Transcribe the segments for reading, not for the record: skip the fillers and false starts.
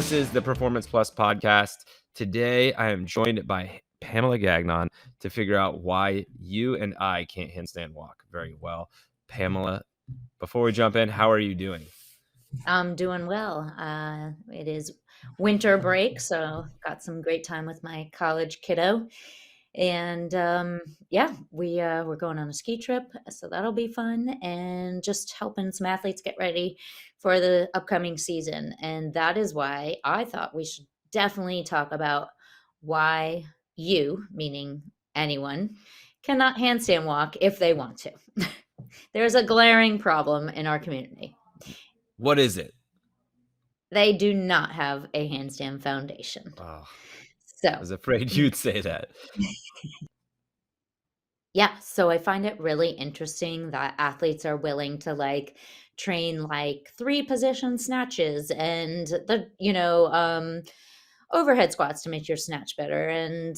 This is the Performance Plus podcast. Today, I am joined by Pamela Gagnon to figure out why you and I can't handstand walk very well. Pamela, before we jump in, how are you doing? I'm doing well. It is winter break, so got some great time with my college kiddo. And yeah, we're going on a ski trip, so that'll be fun. And just helping some athletes get ready for the upcoming season. And that is why I thought we should definitely talk about why you, meaning anyone, cannot handstand walk if they want to. There's a glaring problem in our community. What is it? They do not have a handstand foundation. Oh, I So, was afraid you'd say that. yeah, so I find it really interesting that athletes are willing to train like 3 position snatches and overhead squats to make your snatch better. And,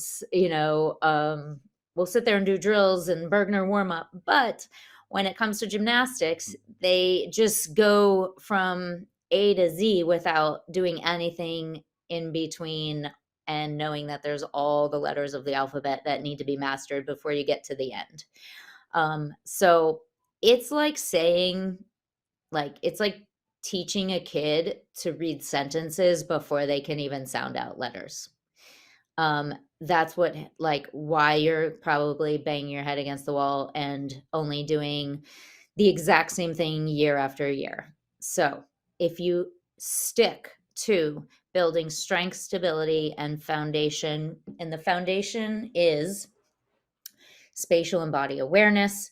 we'll sit there and do drills and Bergner warm up. But when it comes to gymnastics, they just go from A to Z without doing anything in between and knowing that there's all the letters of the alphabet that need to be mastered before you get to the end. So it's like saying, it's like teaching a kid to read sentences before they can even sound out letters. That's what why you're probably banging your head against the wall and only doing the exact same thing year after year. So, if you stick to building strength, stability, and foundation, and the foundation is spatial and body awareness,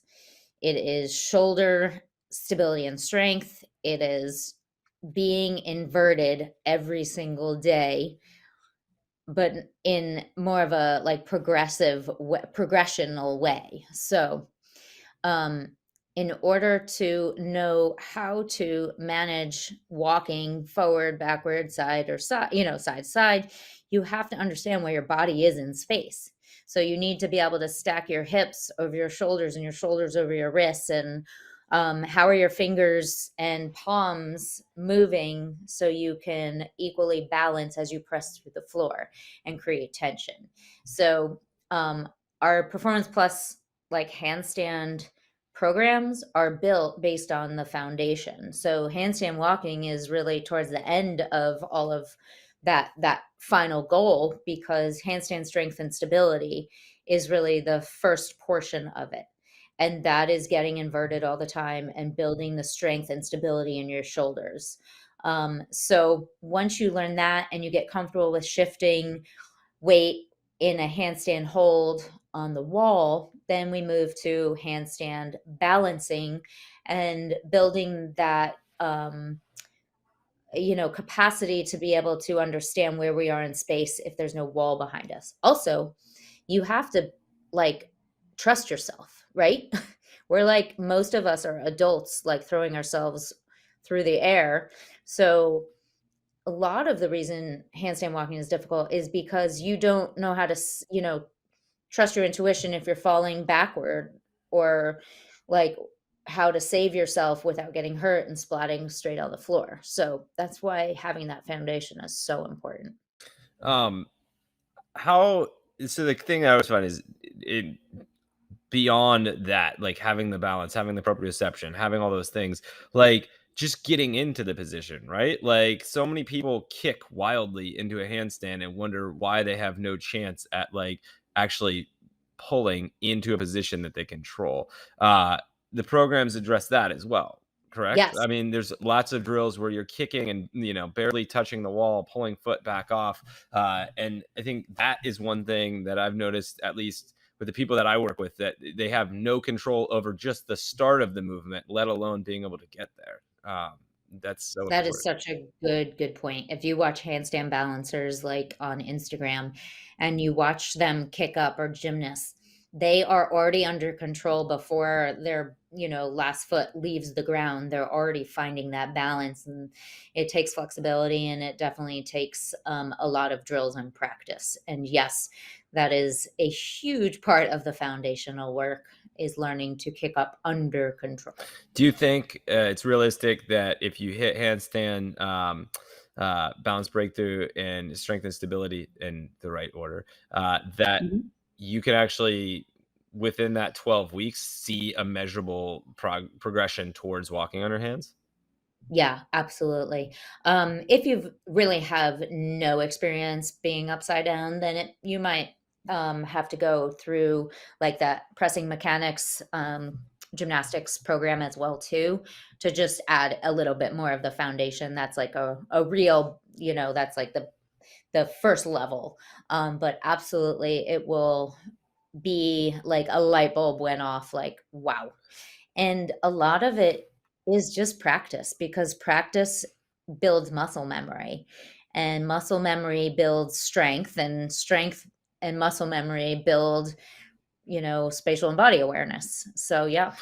it is shoulder stability and strength, it is being inverted every single day, but in more of a progressional way. So, um, in order to know how to manage walking forward, backward, side or side, side to side, you have to understand where your body is in space. So you need to be able to stack your hips over your shoulders and your shoulders over your wrists, and how are your fingers and palms moving so you can equally balance as you press through the floor and create tension. So our Performance Plus handstand programs are built based on the foundation. So handstand walking is really towards the end of all of that final goal, because handstand strength and stability is really the first portion of it. And that is getting inverted all the time and building the strength and stability in your shoulders. So once you learn that and you get comfortable with shifting weight in a handstand hold on the wall, then we move to handstand balancing and building that capacity to be able to understand where we are in space if there's no wall behind us. Also, you have to like trust yourself, right? We're like, most of us are adults, like throwing ourselves through the air. So a lot of the reason handstand walking is difficult is because you don't know how to, trust your intuition if you're falling backward, or like how to save yourself without getting hurt and splatting straight on the floor. So that's why having that foundation is so important. Um, how so the thing I always find is it beyond that, like having the balance, having the proprioception, having all those things, like just getting into the position, right? Like so many people kick wildly into a handstand and wonder why they have no chance at like actually pulling into a position that they control. The programs address that as well. Correct. Yes, I mean, there's lots of drills where you're kicking and barely touching the wall, pulling foot back off, and I think that is one thing that I've noticed, at least with the people that I work with, that they have no control over just the start of the movement, let alone being able to get there. That's so that is important. such a good point. If you watch handstand balancers like on Instagram and you watch them kick up, or gymnasts, they are already under control before their, last foot leaves the ground. They're already finding that balance, and it takes flexibility, and it definitely takes a lot of drills and practice. And yes, that is a huge part of the foundational work, is learning to kick up under control. Do you think it's realistic that if you hit handstand balance breakthrough, and strength and stability in the right order, that Mhm. you can actually, within that 12 weeks, see a measurable progression towards walking on your hands. Yeah, absolutely. If you've really have no experience being upside down, then you might have to go through like that pressing mechanics gymnastics program as well too, to just add a little bit more of the foundation. That's like a real, that's like the first level. But absolutely, it will be like a light bulb went off. Like wow, and a lot of it is just practice because practice builds muscle memory, and muscle memory builds strength, and strength and muscle memory build, spatial and body awareness. So, yeah.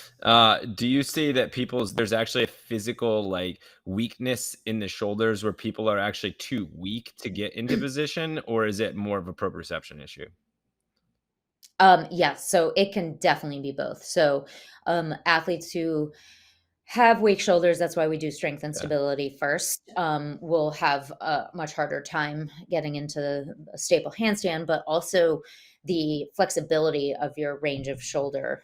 Do you see that there's actually a physical like weakness in the shoulders where people are actually too weak to get into position, or is it more of a proprioception issue? Yeah, so it can definitely be both. So, athletes who have weak shoulders, that's why we do strength and Yeah. stability first, will have a much harder time getting into a stable handstand, but also the flexibility of your range of shoulder,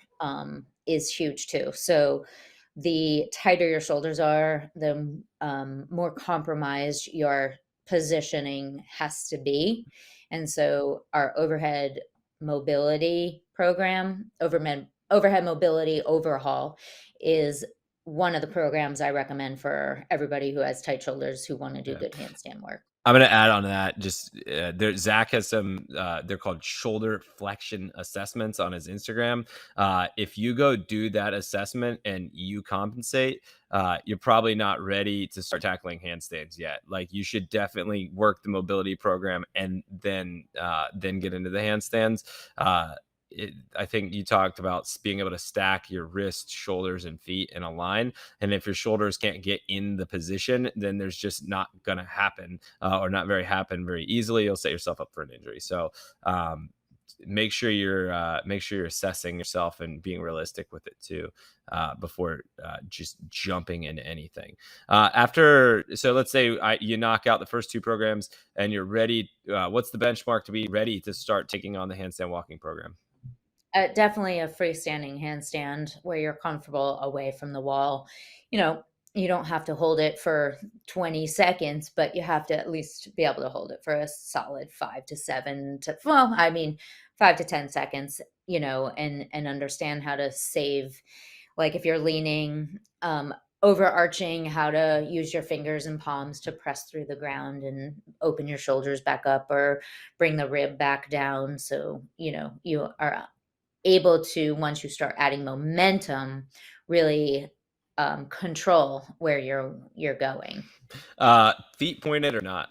is huge too. So, the tighter your shoulders are, the more compromised your positioning has to be. And so, our overhead mobility program, overhead mobility overhaul, is one of the programs I recommend for everybody who has tight shoulders who wanna do Yeah. good handstand work. I'm gonna add on to that. Just Zach has some. They're called shoulder flexion assessments on his Instagram. If you go do that assessment and you compensate, you're probably not ready to start tackling handstands yet. Like you should definitely work the mobility program and then get into the handstands. I think you talked about being able to stack your wrists, shoulders, and feet in a line. And if your shoulders can't get in the position, then there's just not going to happen, or not very easily. You'll set yourself up for an injury. So um, make sure you're assessing yourself and being realistic with it too, before just jumping into anything. So let's say you knock out the first two programs and you're ready. What's the benchmark to be ready to start taking on the handstand walking program? Definitely a freestanding handstand where you're comfortable away from the wall. You know, you don't have to hold it for 20 seconds, but you have to at least be able to hold it for a solid 5 to 7 to, well, I mean, 5 to 10 seconds, and understand how to save, like if you're leaning, overarching, how to use your fingers and palms to press through the ground and open your shoulders back up or bring the rib back down. So, you are able to, once you start adding momentum, really, control where you're going. Feet pointed or not?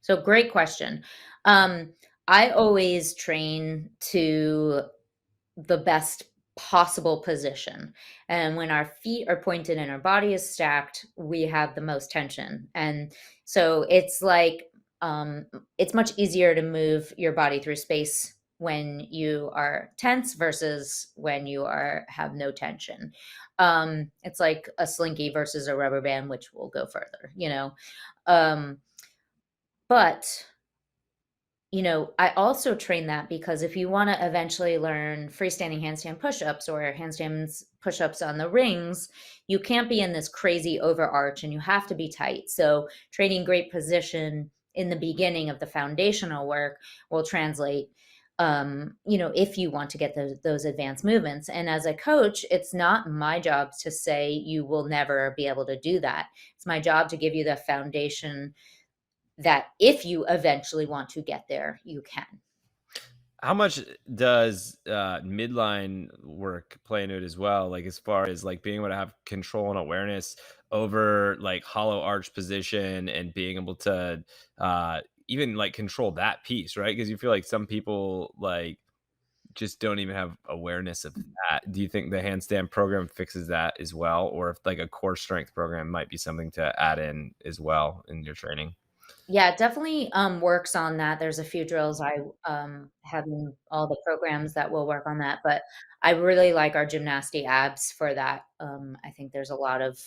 So great question. Um, I always train to the best possible position. And when our feet are pointed and our body is stacked, we have the most tension. And so it's much easier to move your body through space when you are tense versus when you are have no tension. It's like a slinky versus a rubber band, which will go further. Um, but I also train that because if you wanna eventually learn freestanding handstand push-ups or handstands push-ups on the rings, you can't be in this crazy overarch and you have to be tight. So, training great position in the beginning of the foundational work will translate, if you want to get those advanced movements. And as a coach, it's not my job to say you will never be able to do that. It's my job to give you the foundation that if you eventually want to get there, you can. How much does midline work play into it as well? Like as far as like being able to have control and awareness over like hollow arch position and being able to even like control that piece, right? Because you feel like some people like just don't even have awareness of that. Do you think the handstand program fixes that as well, or if like a core strength program might be something to add in as well in your training? Yeah, it definitely, works on that. There's a few drills I, have in all the programs that will work on that, but I really like our gymnastic abs for that. I think there's a lot of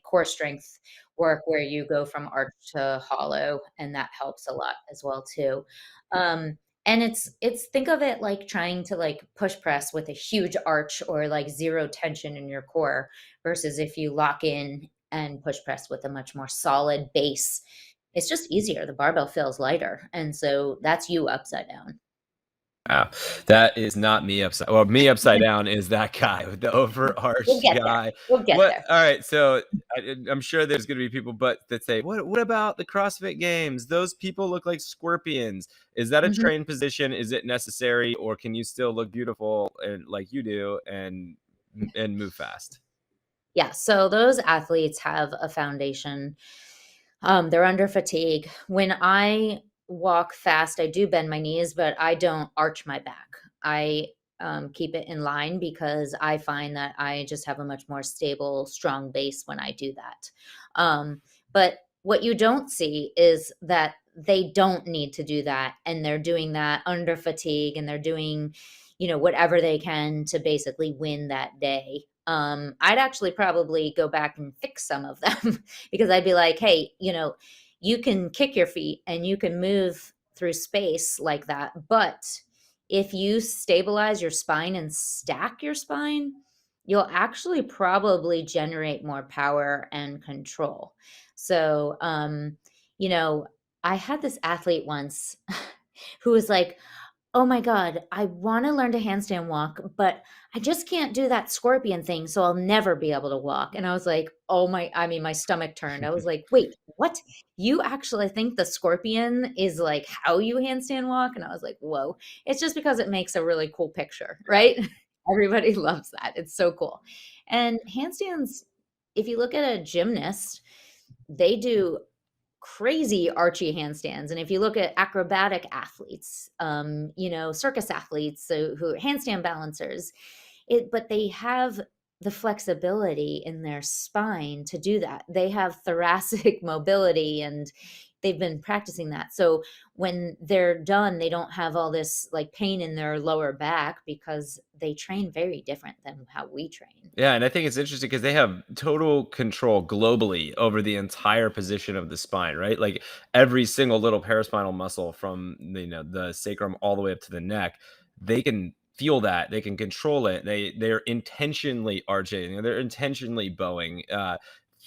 core strength work where you go from arch to hollow, and that helps a lot as well too. Um, and it's think of it like trying to like push press with a huge arch or like zero tension in your core versus if you lock in and push press with a much more solid base. It's just easier. The barbell feels lighter. And so that's you upside down. Wow, that is not me upside well, me upside down is that guy with the We'll overarched get there. guy. We'll get What there. alright, so I'm sure there's gonna be people that say, "What about the CrossFit Games? Those people look like scorpions." Is that a Mhm. trained position? Is it necessary, or can you still look beautiful and like you do and move fast? Yeah, so those athletes have a foundation. They're under fatigue. When I walk fast, I do bend my knees, but I don't arch my back. I keep it in line because I find that I just have a much more stable, strong base when I do that. But what you don't see is that they don't need to do that, and they're doing that under fatigue, and they're doing, whatever they can to basically win that day. I'd actually probably go back and fix some of them because I'd be like, hey, you can kick your feet and you can move through space like that. But if you stabilize your spine and stack your spine, you'll actually probably generate more power and control. So, you know, I had this athlete once who was like, "Oh my god, I wanna learn to handstand walk, but I just can't do that scorpion thing, so I'll never be able to walk." And I was like, "Oh my," I mean, my stomach turned. I was like, "Wait, what? You actually think the scorpion is, like, how you handstand walk?" And I was like, "Whoa." It's just because it makes a really cool picture, right? Everybody loves that. It's so cool. And handstands, if you look at a gymnast, they do crazy archy handstands. And if you look at acrobatic athletes, circus athletes, so who handstand balancers, but they have the flexibility in their spine to do that. They have thoracic mobility and they've been practicing that. So when they're done, they don't have all this like pain in their lower back because they train very different than how we train. Yeah, and I think it's interesting because they have total control globally over the entire position of the spine, right? Like every single little paraspinal muscle from the sacrum all the way up to the neck, they can feel that, they can control it. They're intentionally arching, they're intentionally bowing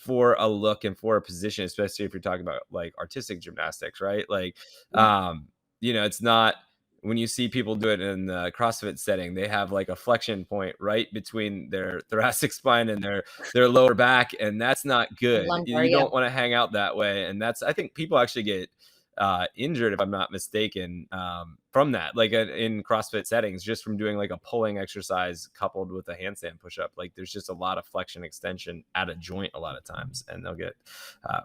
for a look and for a position, especially if you're talking about like artistic gymnastics, right? Like, Yeah. it's not when you see people do it in the CrossFit setting, they have like a flexion point right between their thoracic spine and their lower back, and that's not The good. lumbar, You yeah. don't want to hang out that way, and that's I think people actually get injured if I'm not mistaken from that, like in CrossFit settings, just from doing like a pulling exercise coupled with a handstand push-up. Like there's just a lot of flexion extension at a joint a lot of times, and they'll get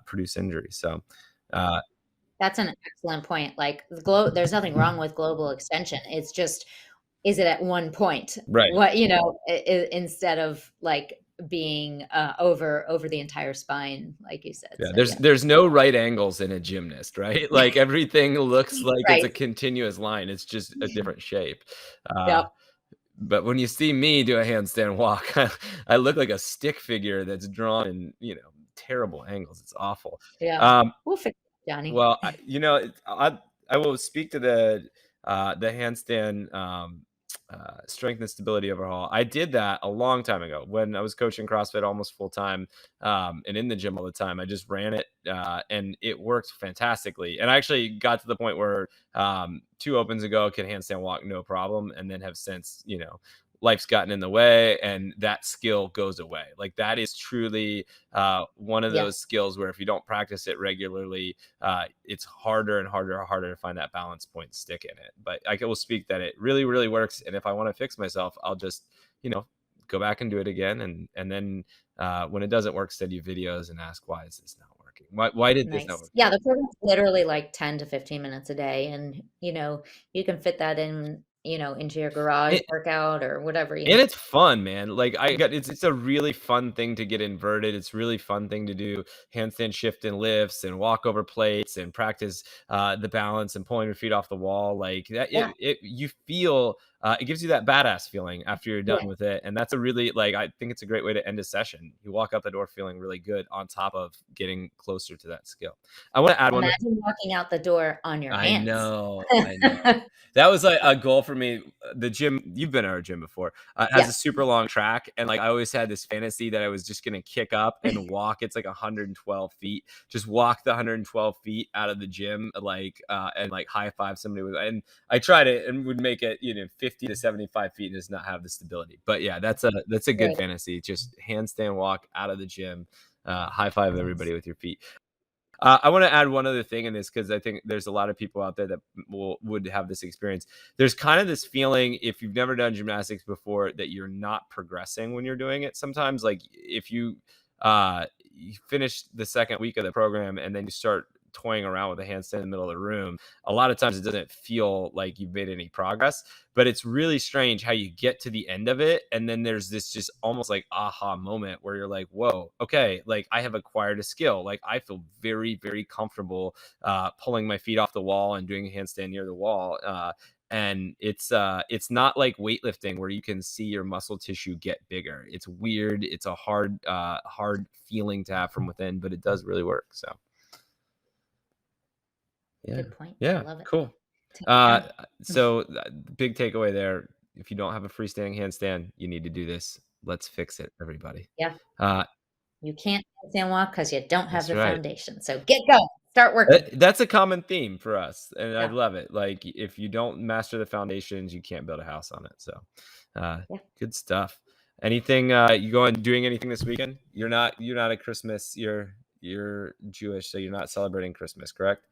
produce injuries. So. Uh, That's an excellent point. Like there's nothing wrong with global extension. It's just, is it at one point? right. What, instead of like being over the entire spine, like you said. Yeah, So there's yeah. there's no right angles in a gymnast, right? Like everything looks like it's Right. a continuous line. It's just a different shape. Uh, Yep. but when you see me do a handstand walk, I look like a stick figure that's drawn in, terrible angles. It's awful. Yeah. Um, We'll fix it, Johnny. well, I will speak to the handstand strength and stability overhaul. I did that a long time ago when I was coaching CrossFit almost full time and in the gym all the time. I just ran it and it worked fantastically. And I actually got to the point where 2 opens ago can handstand walk no problem, and then have since life's gotten in the way and that skill goes away. Like that is truly one of Yeah. those skills where if you don't practice it regularly, it's harder and harder to find that balance point and stick in it. But I will speak that it really, really works. And if I want to fix myself, I'll just, you know, go back and do it again. And then when it doesn't work, send you videos and ask, why is this not working? Why did this not Nice. work? Yeah, the program's literally like 10 to 15 minutes a day, and, you can fit that in, into your garage workout or whatever you And need. it's fun, man. Like I got it's a really fun thing to get inverted. It's really fun thing to do handstand shift and lifts and walk over plates and practice the balance and pulling your feet off the wall. Like that Yeah. you feel it gives you that badass feeling after you're done Yeah. with it. And that's a really, like, I think it's a great way to end a session. You walk out the door feeling really good on top of getting closer to that skill. I want to add one. Imagine walking out the door on your I hands. know, I know. That was, like, a goal for me. The gym, you've been at our gym before, has a Yes. super long track, and, like, I always had this fantasy that I was just gonna kick up and walk. It's like 112 feet. Just walk the 112 feet out of the gym, like, and, like, high five somebody with, and I tried it and would make it, 50 to 75 feet and just not have the stability. But yeah, that's a good Right. fantasy. Just handstand walk out of the gym, high five Nice. everybody with your feet. I want to add one other thing in this because I think there's a lot of people out there that would have this experience. There's kind of this feeling, if you've never done gymnastics before, that you're not progressing when you're doing it. Sometimes, like, if you finish the second week of the program and then you start toying around with a handstand in the middle of the room, a lot of times it doesn't feel like you've made any progress. But it's really strange how you get to the end of it, and then there's this just almost like aha moment where you're like, whoa, okay, like, I have acquired a skill. Like, I feel very, very comfortable pulling my feet off the wall and doing a handstand near the wall. And it's not like weightlifting where you can see your muscle tissue get bigger. It's weird. It's a hard feeling to have from within, but it does really work. So yeah. Good point. I Yeah, love it. cool. Take it Uh, down. so big takeaway there. If you don't have a freestanding handstand, you need to do this. Let's fix it, everybody. Yeah. Uh, You can't handstand walk because you don't have that's the right. foundation. So get going. Start working. That's a common theme for us, and I Yeah. love it. Like, if you don't master the foundations, you can't build a house on it. So, uh, Yeah. good stuff. Anything, you going doing anything this weekend? You're not a Christmas. You're Jewish, so you're not celebrating Christmas, correct?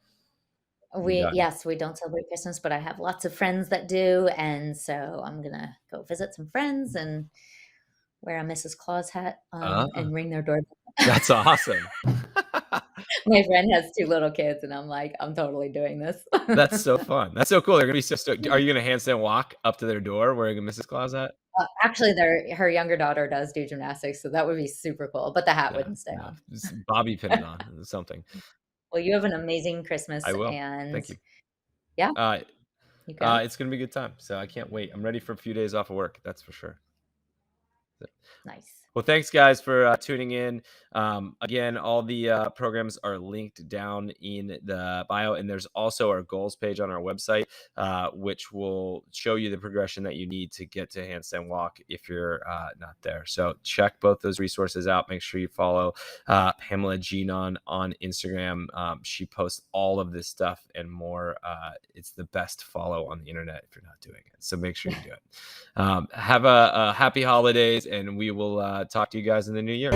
You're We done. yes, we don't celebrate Christmas, but I have lots of friends that do, and so I'm gonna go visit some friends and wear a Mrs. Claus hat, Ah, and ring their doorbell. that's awesome. My friend has 2 little kids, and I'm like, "I'm totally doing this." That's so fun. That's so cool. They're gonna be so stoked. Are you gonna handstand walk up to their door wearing a Mrs. Claus hat? Actually, her younger daughter does do gymnastics, so that would be super cool, but the hat Yeah, wouldn't stay yeah. on. Just bobby pin it on or something. Well, you have an amazing I Christmas, will. and Thank you. yeah, Uh, you go. it's gonna be a good time, so I can't wait. I'm ready for a few days off of work, that's for sure. Nice. Well, thanks guys for tuning in. Again, all the programs are linked down in the bio, and there's also our goals page on our website, which will show you the progression that you need to get to handstand walk if you're not there. So check both those resources out. Make sure you follow Pamela Gagnon on Instagram. She posts all of this stuff and more. It's the best follow on the internet if you're not doing it. So make sure you do it. Have a happy holidays, and we will talk to you guys in the new year.